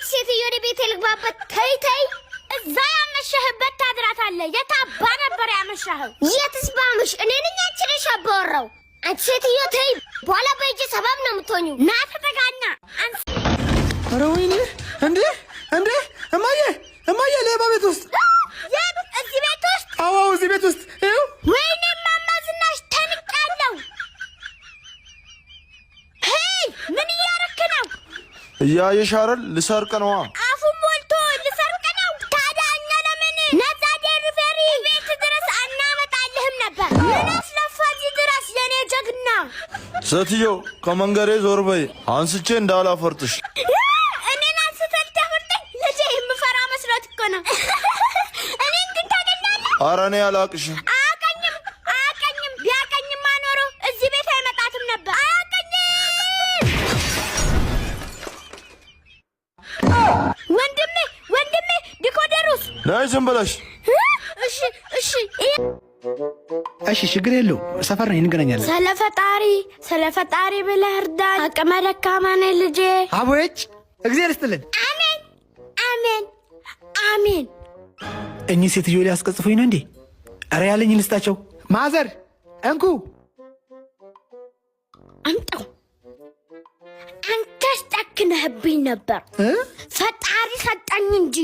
ሴትዮ ወደ ቤት ልግባበት ተይ እዛ ያመሸህበት ታድራታለህ የታባ ነበር ያመሸኸው የትስ ባምሽ እኔ ነኝ አንቺ ነሽ አባወራው አንቺ ሴትዮ ተይ በኋላ በእጅ ሰበብ ነው የምትሆኚው ና ተጠጋኛ ኧረ ወይኔ እንዴ እማዬ ሌባ ቤት ውስጥ እዚህ ቤት ውስጥ አዎ እዚህ ቤት ውስጥ ይኸው ወይኔ ማማ ዝናሽ ተንቃለሁ ሄይ ምን እያረክ ነው እያየሽ አይደል ልሰርቅ ነው አፉን ሞልቶ ልሰርቅ ነው ታዲያ እኛ ለምን ነፃ ዴሊቨሪ ቤት ድረስ አናመጣልህም ነበር ምን አስለፋ እዚህ ድረስ የኔ ጀግና ሴትዮ ከመንገሬ ዞር በይ አንስቼ እንዳላፈርጥሽ እኔን አንስተህ ታፈርጠኝ ልጄ የምፈራ መስሎት እኮ ነው እኔን ግን ታገኛለህ ኧረ እኔ አላቅሽም አያቀኝም ቢያቀኝማ ኖሮ እዚህ ቤት አይመጣትም ነበር ወንድሜ ዲኮደሩስ ነይ ዝም ብለሽ እሺ ችግር የለው ሰፈር ነው እንገናኛለን ስለፈጣሪ ብለህ እርዳኝ አቅመ ደካማ ነኝ ልጄ አቦች እግዚአብሔር ይስጥልን አሜን እኚህ ሴትዮ ሊያስቀጽፉኝ ነው እንዴ ኧረ ያለኝ ልስጣቸው ማዘር እንኩ አምጣው አንተስ ጨክነህብኝ ነበር ፈጣሪ ሰጠኝ እንጂ